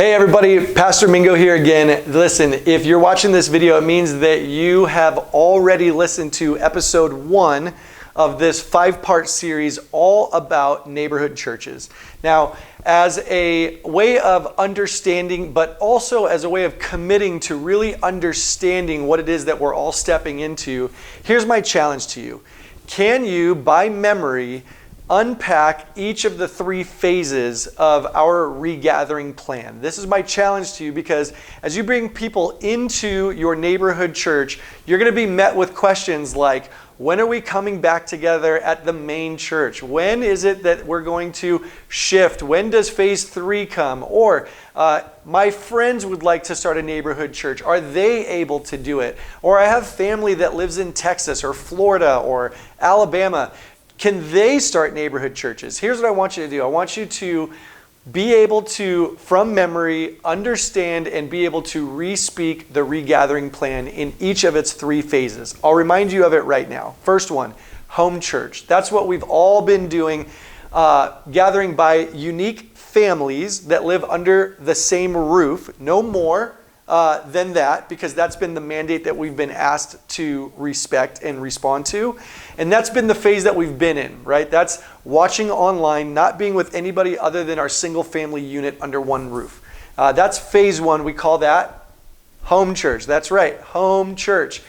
Hey everybody, Pastor Mingo here again. Listen, if you're watching this video, it means that you have already listened to episode 1 of this 5-part series all about neighborhood churches. Now, as a way of understanding, but also as a way of committing to really understanding what it is that we're all stepping into, here's my challenge to you. Can you, by memory, unpack each of the 3 phases of our regathering plan? This is my challenge to you because as you bring people into your neighborhood church, you're going to be met with questions like, when are we coming back together at the main church? When is it that we're going to shift? When does phase 3 come? Or my friends would like to start a neighborhood church. Are they able to do it? Or I have family that lives in Texas or Florida or Alabama. Can they start neighborhood churches? Here's what I want you to do. I want you to be able to, from memory, understand and be able to re-speak the regathering plan in each of its 3 phases. I'll remind you of it right now. First one, home church. That's what we've all been doing, gathering by unique families that live under the same roof. No more than that, because that's been the mandate that we've been asked to respect and respond to. And that's been the phase that we've been in, right? That's watching online, not being with anybody other than our single family unit under one roof. That's phase 1. We call that home church. That's right, home church.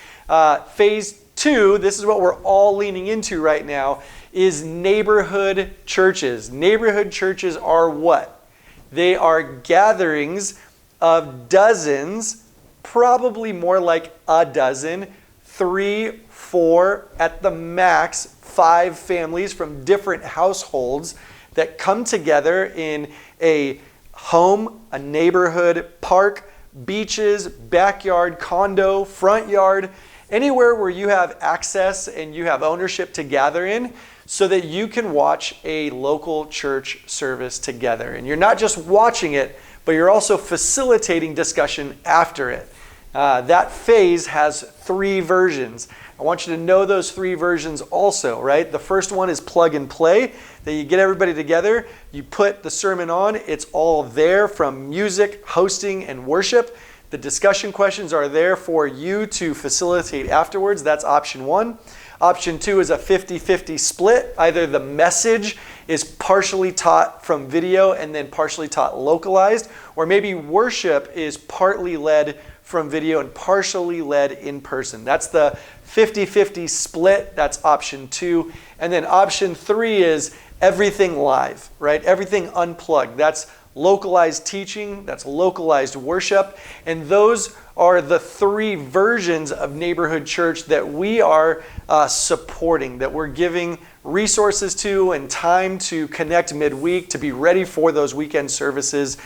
Phase 2, this is what we're all leaning into right now, is neighborhood churches. Neighborhood churches are what? They are gatherings of dozens, probably more like a dozen, 3, 4, at the max, 5 families from different households that come together in a home, a neighborhood, park, beaches, backyard, condo, front yard, anywhere where you have access and you have ownership to gather in, so that you can watch a local church service together. And you're not just watching it, but you're also facilitating discussion after it. That phase has 3 versions. I want you to know those 3 versions also, right? The first one is plug and play, that you get everybody together, you put the sermon on, it's all there from music, hosting, and worship. The discussion questions are there for you to facilitate afterwards. That's option 1. Option 2 is a 50-50 split. Either the message is partially taught from video and then partially taught localized, or maybe worship is partly led from video and partially led in person. That's the 50-50 split. That's option 2. And then option 3 is everything live, right? Everything unplugged. That's localized teaching, that's localized worship, and those are the 3 versions of neighborhood church that we are supporting, that we're giving resources to and time to connect midweek to be ready for those weekend services.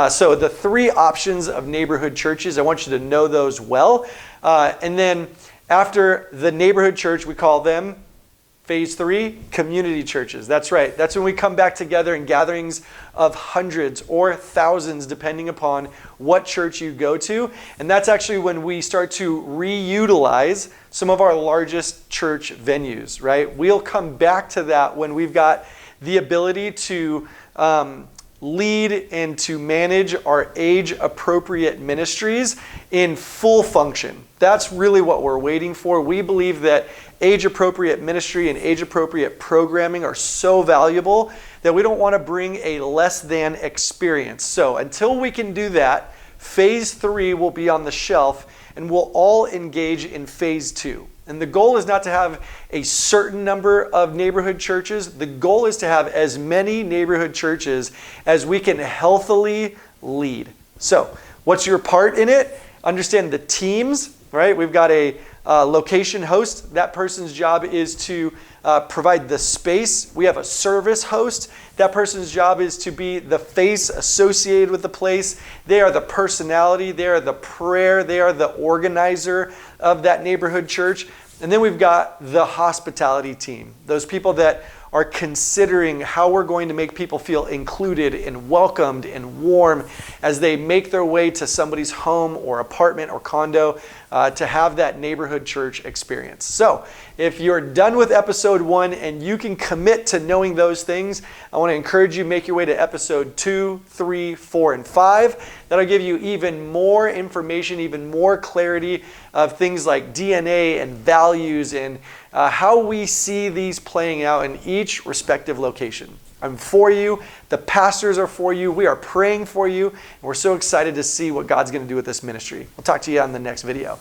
So the 3 options of neighborhood churches, I want you to know those well. And then after the neighborhood church, we call them phase 3, community churches. That's right. That's when we come back together in gatherings of hundreds or thousands, depending upon what church you go to. And that's actually when we start to reutilize some of our largest church venues, right? We'll come back to that when we've got the ability to lead and to manage our age-appropriate ministries in full function. That's really what we're waiting for. We believe that age-appropriate ministry and age-appropriate programming are so valuable that we don't want to bring a less than experience. So until we can do that, phase 3 will be on the shelf and we'll all engage in phase 2. And the goal is not to have a certain number of neighborhood churches. The goal is to have as many neighborhood churches as we can healthily lead. So what's your part in it? Understand the teams, right? We've got a location host. That person's job is to provide the space. We have a service host. That person's job is to be the face associated with the place. They are the personality. They are the prayer. They are the organizer of that neighborhood church. And then we've got the hospitality team. Those people that are considering how we're going to make people feel included and welcomed and warm as they make their way to somebody's home or apartment or condo to have that neighborhood church experience. So if you're done with episode 1 and you can commit to knowing those things, I want to encourage you to make your way to episode 2, 3, 4, and 5. That'll give you even more information, even more clarity of things like DNA and values and how we see these playing out in each respective location. I'm for you. The pastors are for you. We are praying for you. And we're so excited to see what God's going to do with this ministry. We'll talk to you on the next video.